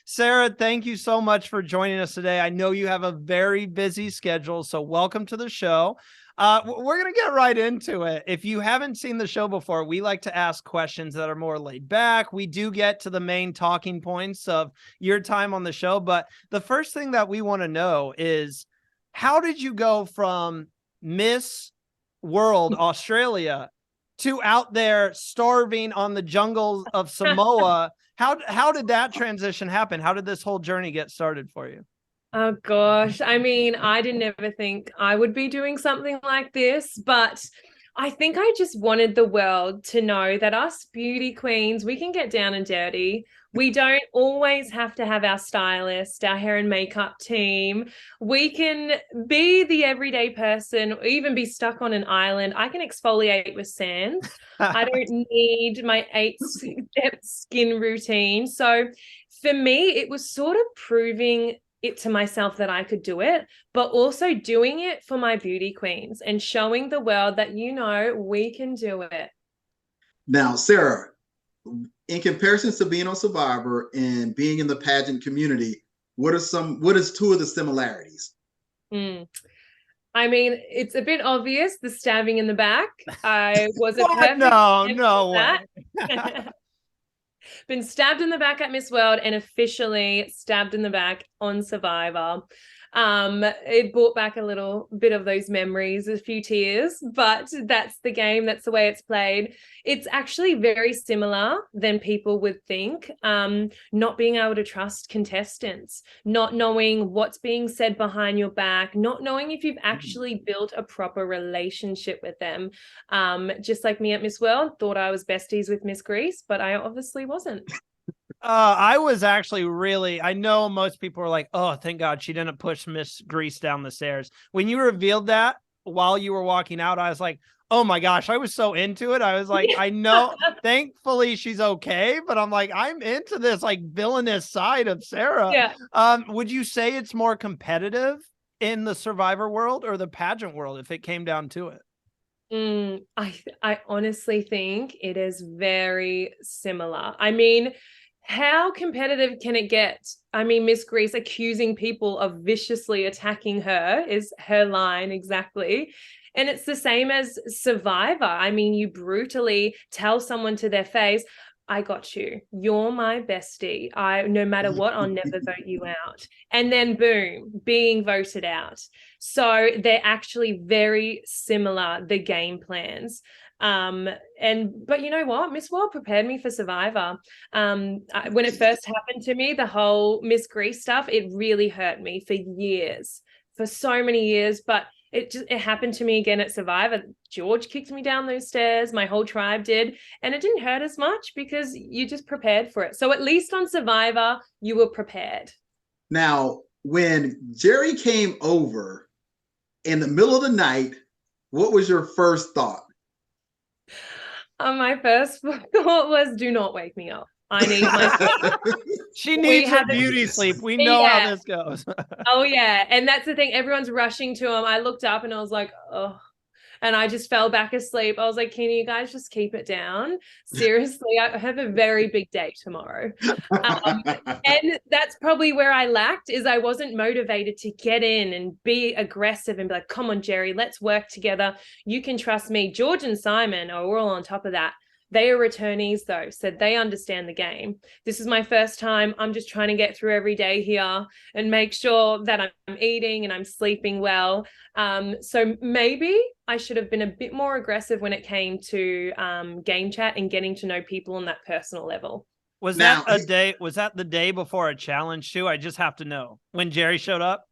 Sarah, thank you so much for joining us today. I know you have a very busy schedule, so welcome to the show. We're going to get right into it. If you haven't seen the show before, we like to ask questions that are more laid back. We do get to the main talking points of your time on the show, but the first thing that we want to know is, how did you go from Miss World Australia to out there starving on the jungles of Samoa? How did that transition happen? How did this whole journey get started for you? Oh gosh, I mean, I didn't ever think I would be doing something like this, but I think I just wanted the world to know that us beauty queens, we can get down and dirty. We don't always have to have our stylist, our hair and makeup team. We can be the everyday person, or even be stuck on an island. I can exfoliate with sand. I don't need my 8-step skin routine. So for me, it was sort of proving it to myself that I could do it, but also doing it for my beauty queens and showing the world that, we can do it. Now, Sarah, in comparison to being on Survivor and being in the pageant community, what is two of the similarities? I mean, it's a bit obvious, the stabbing in the back. I was a What? perfect No way. Been stabbed in the back at Miss World and officially stabbed in the back on Survivor. It brought back a little bit of those memories, a few tears, but that's the game. That's the way it's played. It's actually very similar than people would think. Not being able to trust contestants, not knowing what's being said behind your back, not knowing if you've actually built a proper relationship with them. Just like me at Miss World, thought I was besties with Miss Grease, but I obviously wasn't. I was actually I know most people are like, oh, thank God she didn't push Miss Grease down the stairs. When you revealed that while you were walking out, I was like, oh my gosh, I was so into it. I was like, I know, thankfully she's okay, but I'm like, I'm into this like villainous side of Sarah. Yeah. Would you say it's more competitive in the Survivor world or the pageant world if it came down to it? I honestly think it is very similar. I mean, how competitive can it get? I mean, Miss Grease accusing people of viciously attacking her is her line exactly. And it's the same as Survivor. I mean, you brutally tell someone to their face, I got you. You're my bestie. No matter what, I'll never vote you out. And then boom, being voted out. So they're actually very similar, the game plans. But you know what? Miss World prepared me for Survivor. When it first happened to me, the whole Miss Grease stuff, it really hurt me for years, for so many years. But it happened to me again at Survivor. George kicked me down those stairs. My whole tribe did. And it didn't hurt as much because you just prepared for it. So at least on Survivor, you were prepared. Now, when Jerry came over in the middle of the night, what was your first thought? My first thought was, do not wake me up. I need my She needs her beauty sleep. We know how this goes. Oh, yeah. And that's the thing. Everyone's rushing to him. I looked up and I was like, oh, and I just fell back asleep. I was like, can you guys just keep it down? Seriously, I have a very big day tomorrow. And that's probably where I lacked, is I wasn't motivated to get in and be aggressive and be like, come on, Jerry, let's work together. You can trust me. George and Simon are all on top of that. They are returnees, though, so they understand the game. This is my first time. I'm just trying to get through every day here and make sure that I'm eating and I'm sleeping well. So maybe I should have been a bit more aggressive when it came to game chat and getting to know people on that personal level. Was that the day before a challenge too? I just have to know when Jerry showed up.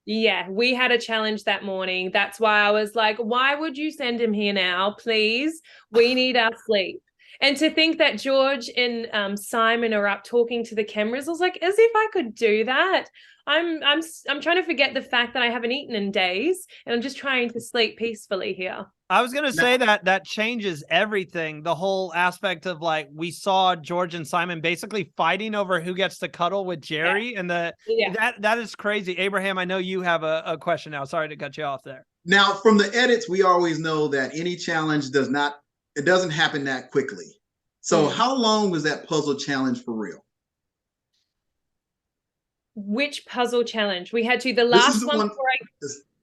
Yeah, we had a challenge that morning. That's why I was like, why would you send him here now? Please, we need our sleep. And to think that George and Simon are up talking to the cameras, I was like, as if I could do that. I'm trying to forget the fact that I haven't eaten in days, and I'm just trying to sleep peacefully here. I was going to say that changes everything. The whole aspect of like, we saw George and Simon basically fighting over who gets to cuddle with Jerry. And that is crazy. Abraham, I know you have a question now. Sorry to cut you off there. Now, from the edits, we always know that any challenge doesn't happen that quickly. So how long was that puzzle challenge for real? Which puzzle challenge? We had to, the This is last the one one, before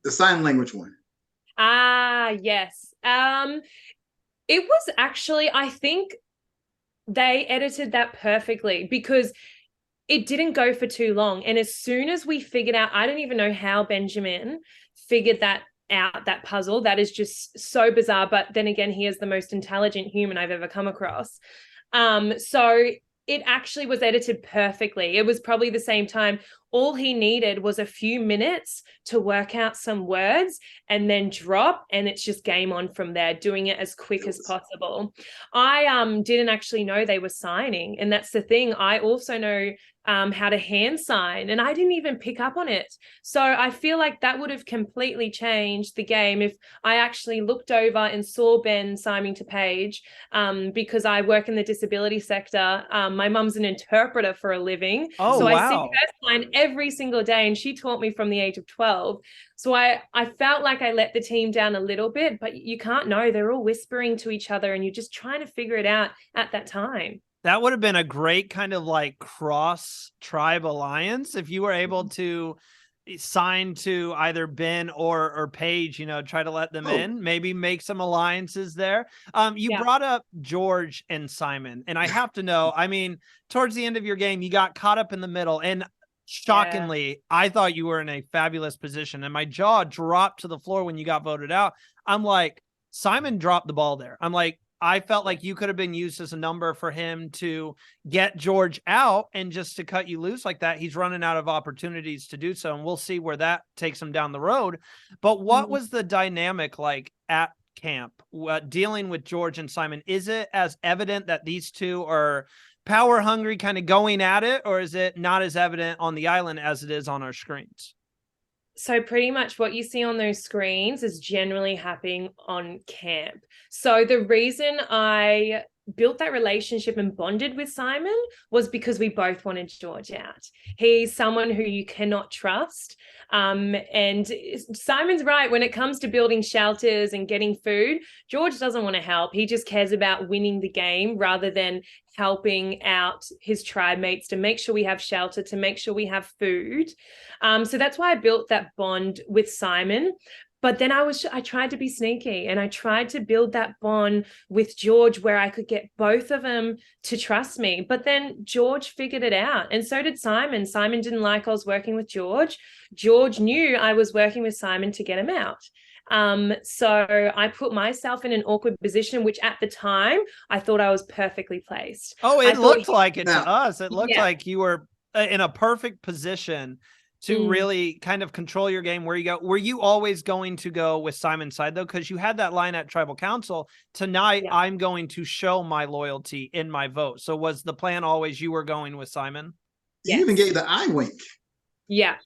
the sign language one. yes. It was actually, I think they edited that perfectly because it didn't go for too long. And as soon as we figured out, I don't even know how Benjamin figured that out, that puzzle. That is just so bizarre. But then again, he is the most intelligent human I've ever come across. So it actually was edited perfectly. It was probably the same time. All he needed was a few minutes to work out some words and then drop, and it's just game on from there, doing it as quick as possible. I didn't actually know they were signing, and that's the thing. I also know how to hand sign, and I didn't even pick up on it. So I feel like that would have completely changed the game if I actually looked over and saw Ben signing to Paige, because I work in the disability sector. My mum's an interpreter for a living. Oh, so wow. I see her sign every single day, and she taught me from the age of 12. So I felt like I let the team down a little bit, but you can't know. They're all whispering to each other, and you're just trying to figure it out at that time. That would have been a great kind of like cross tribe alliance if you were able to sign to either Ben or Paige, you know, try to let them in, maybe make some alliances there. You brought up George and Simon, and I have to know, I mean, towards the end of your game, you got caught up in the middle, and shockingly, I thought you were in a fabulous position, and my jaw dropped to the floor when you got voted out. I'm like, Simon dropped the ball there. I'm like, I felt like you could have been used as a number for him to get George out and just to cut you loose like that. He's running out of opportunities to do so, and we'll see where that takes him down the road. But what was the dynamic like at camp dealing with George and Simon? Is it as evident that these two are power hungry, kind of going at it, or is it not as evident on the island as it is on our screens? So pretty much what you see on those screens is generally happening on camp. So the reason I built that relationship and bonded with Simon was because we both wanted George out. He's someone who you cannot trust. And Simon's right. When it comes to building shelters and getting food, George doesn't want to help. He just cares about winning the game rather than helping out his tribe mates to make sure we have shelter, to make sure we have food. So that's why I built that bond with Simon. But then I tried to be sneaky, and I tried to build that bond with George where I could get both of them to trust me. But then George figured it out, and so did Simon. Simon didn't like I was working with George. George knew I was working with Simon to get him out. So I put myself in an awkward position, which at the time I thought I was perfectly placed. Oh, it looked like it to us. It looked like you were in a perfect position to really kind of control your game where you go. Were you always going to go with Simon's side though? Because you had that line at Tribal Council, tonight I'm going to show my loyalty in my vote. So was the plan always you were going with Simon? You even gave the eye wink. Yeah,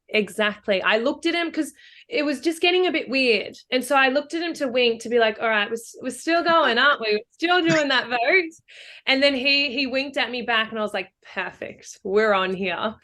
exactly. I looked at him because it was just getting a bit weird. And so I looked at him to wink to be like, all right, we're still going, aren't we? We're still doing that vote. And then he winked at me back, and I was like, perfect, we're on here.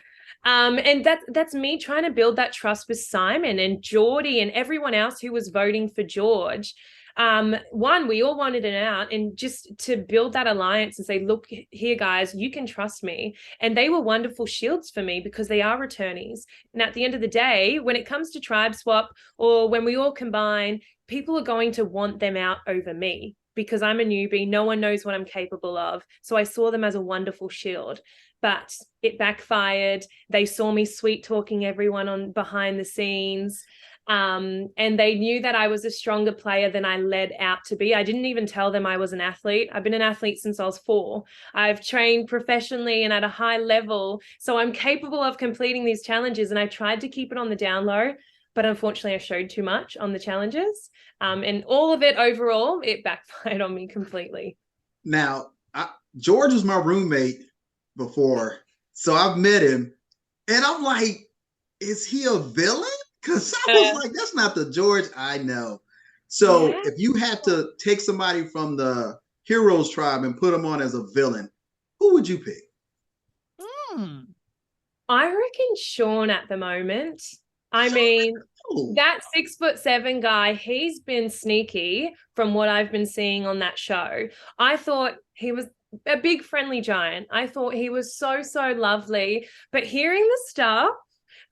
And that's me trying to build that trust with Simon and Geordie and everyone else who was voting for George. One, we all wanted it out, and just to build that alliance and say, look here, guys, you can trust me. And they were wonderful shields for me because they are returnees. And at the end of the day, when it comes to tribe swap or when we all combine, people are going to want them out over me because I'm a newbie. No one knows what I'm capable of. So I saw them as a wonderful shield. But it backfired. They saw me sweet talking everyone on behind the scenes. And they knew that I was a stronger player than I led out to be. I didn't even tell them I was an athlete. I've been an athlete since I was 4. I've trained professionally and at a high level. So I'm capable of completing these challenges. And I tried to keep it on the down low, but unfortunately I showed too much on the challenges. And all of it overall, it backfired on me completely. Now, George was my roommate before, so I've met him, and I'm like, is he a villain? Because I was like, that's not the George I know. So if you had to take somebody from the Heroes tribe and put him on as a villain, who would you pick? I reckon Sean at the moment. I mean, that 6'7" guy, he's been sneaky from what I've been seeing on that show. I thought he was a big friendly giant. I thought he was so, so lovely. But hearing the stuff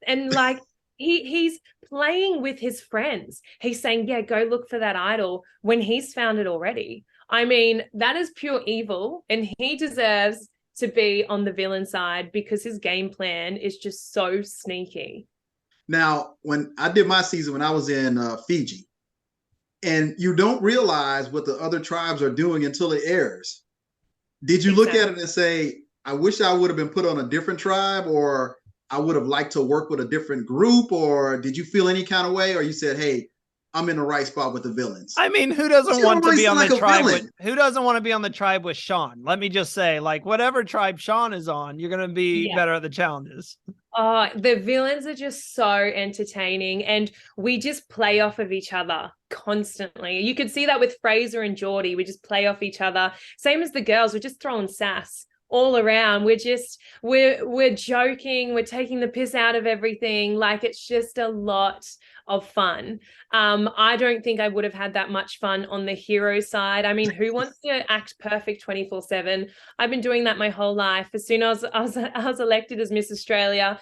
and like he's playing with his friends. He's saying, yeah, go look for that idol when he's found it already. I mean, that is pure evil, and he deserves to be on the villain side because his game plan is just so sneaky. Now, when I did my season when I was in Fiji, and you don't realize what the other tribes are doing until it airs. Did you look at it and say, I wish I would have been put on a different tribe, or I would have liked to work with a different group, or did you feel any kind of way, or you said, hey, I'm in the right spot with the villains? I mean, who doesn't want to be on the tribe with, who doesn't want to be on the tribe with Sean? Let me just say, like, whatever tribe Sean is on, you're going to be better at the challenges. Oh, the villains are just so entertaining, and we just play off of each other constantly. You could see that with Fraser and Geordie. We just play off each other. Same as the girls. We're just throwing sass all around. We're joking. We're taking the piss out of everything. Like, it's just a lot of fun. I don't think I would have had that much fun on the hero side. I mean, who wants to act perfect 24/7? I've been doing that my whole life. As soon as I was elected as Miss Australia,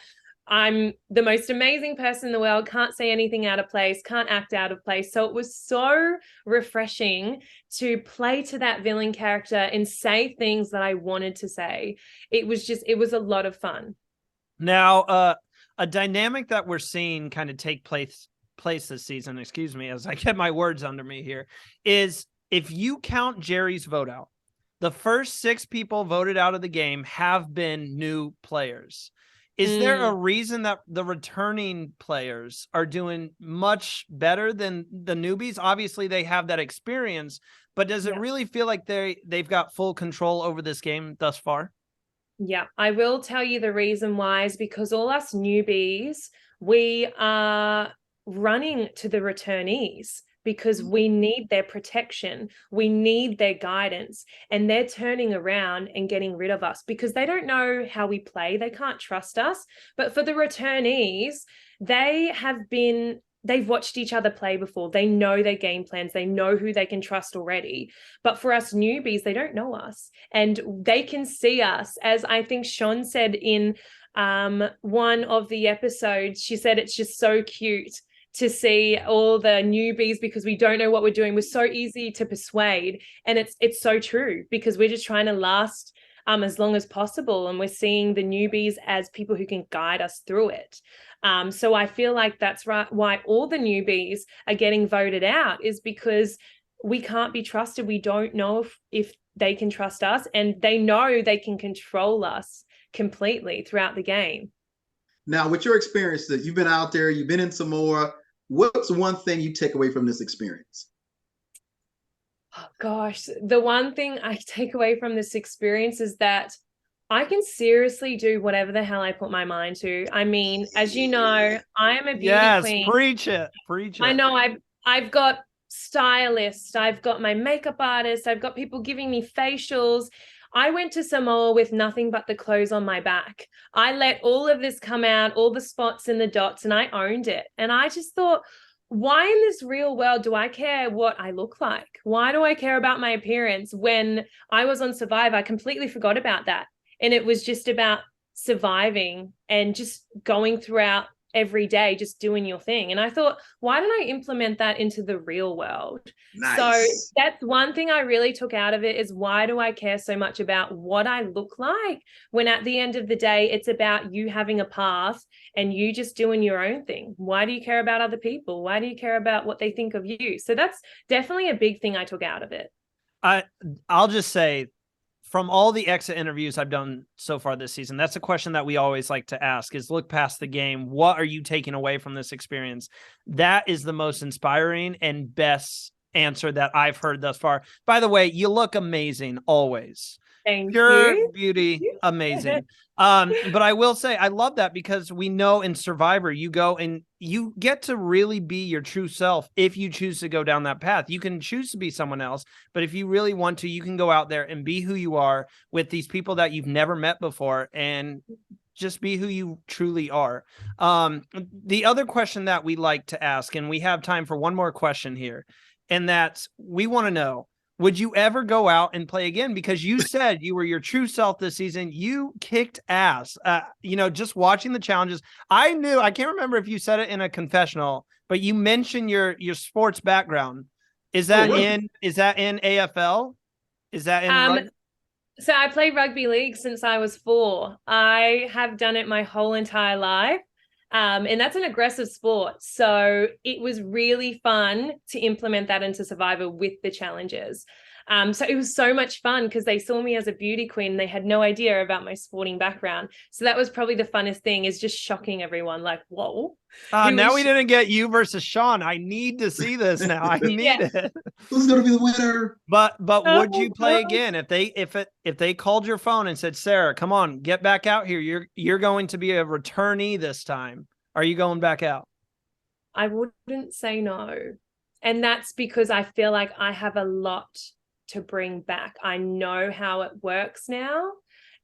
I'm the most amazing person in the world, can't say anything out of place, can't act out of place. So it was so refreshing to play to that villain character and say things that I wanted to say. It was a lot of fun. Now, a dynamic that we're seeing kind of take place this season, excuse me, as I get my words under me here, is if you count Jerry's vote out, the first 6 people voted out of the game have been new players. Is there a reason that the returning players are doing much better than the newbies? Obviously, they have that experience, but does it really feel like they've got full control over this game thus far? Yeah, I will tell you the reason why is because all us newbies, we are running to the returnees because we need their protection. We need their guidance, and they're turning around and getting rid of us because they don't know how we play. They can't trust us. But for the returnees, they've watched each other play before. They know their game plans. They know who they can trust already. But for us newbies, they don't know us, and they can see us. As I think Sean said in one of the episodes, she said it's just so cute to see all the newbies because we don't know what we're doing. We're so easy to persuade, and it's so true because we're just trying to last as long as possible, and we're seeing the newbies as people who can guide us through it. So I feel like that's right why all the newbies are getting voted out, is because we can't be trusted. We don't know if they can trust us, and they know they can control us completely throughout the game. Now, with your experience that you've been out there, you've been in Samoa, what's one thing you take away from this experience? Oh, gosh, the one thing I take away from this experience is that I can seriously do whatever the hell I put my mind to. I mean, as you know, I am a beauty queen. Preach it. I know I've got stylists, I've got my makeup artist, I've got people giving me facials. I went to Samoa with nothing but the clothes on my back. I let all of this come out, all the spots and the dots, and I owned it. And I just thought, why in this real world do I care what I look like? Why do I care about my appearance? When I was on Survivor, I completely forgot about that. And it was just about surviving and just going throughout every day, just doing your thing. And I thought, why don't I implement that into the real world? Nice. So that's one thing I really took out of it, is why do I care so much about what I look like, when at the end of the day, it's about you having a path and you just doing your own thing? Why do you care about other people? Why do you care about what they think of you? So that's definitely a big thing I took out of it. I'll just say, from all the exit interviews I've done so far this season, that's a question that we always like to ask, is look past the game. What are you taking away from this experience? That is the most inspiring and best answer that I've heard thus far. By the way, you look amazing always. Thank Pure you. beauty, amazing. But I will say, I love that because we know in Survivor, you go and you get to really be your true self. If you choose to go down that path, you can choose to be someone else. But if you really want to, you can go out there and be who you are with these people that you've never met before and just be who you truly are. The other question that we like to ask, and we have time for one more question here, and that's, we want to know, would you ever go out and play again? Because you said you were your true self this season. You kicked ass. Just watching the challenges. I can't remember if you said it in a confessional, but you mentioned your sports background. Is that in AFL? Is that in So I played rugby league since I was 4. I have done it my whole entire life. And that's an aggressive sport. So it was really fun to implement that into Survivor with the challenges. So it was so much fun because they saw me as a beauty queen. They had no idea about my sporting background. So that was probably the funnest thing, is just shocking everyone. Like, whoa. Now we didn't get you versus Sean. I need to see this now. I need it. Who's going to be the winner? But would you play again if they called your phone and said, Sarah, come on, get back out here. You're going to be a returnee this time. Are you going back out? I wouldn't say no. And that's because I feel like I have a lot to bring back. I know how it works now.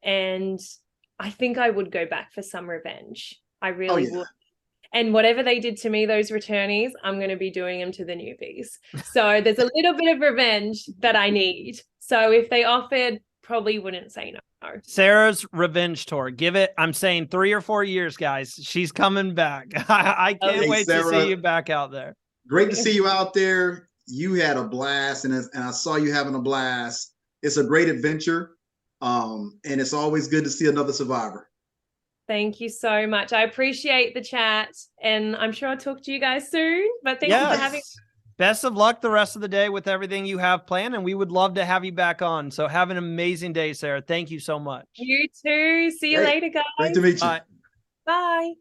And I think I would go back for some revenge. I really would. And whatever they did to me, those returnees, I'm going to be doing them to the newbies. So there's a little bit of revenge that I need. So if they offered, probably wouldn't say no. Sarah's revenge tour. Give it, I'm saying 3 or 4 years, guys. She's coming back. I can't wait Sarah, to see you back out there. Great to see you out there. You had a blast, and I saw you having a blast. It's a great adventure, and it's always good to see another survivor. Thank you so much. I appreciate the chat, and I'm sure I'll talk to you guys soon. But thank you for having me. Best of luck the rest of the day with everything you have planned, and we would love to have you back on. So have an amazing day, Sarah. Thank you so much. You too. See you later, guys. Great to meet you. Bye.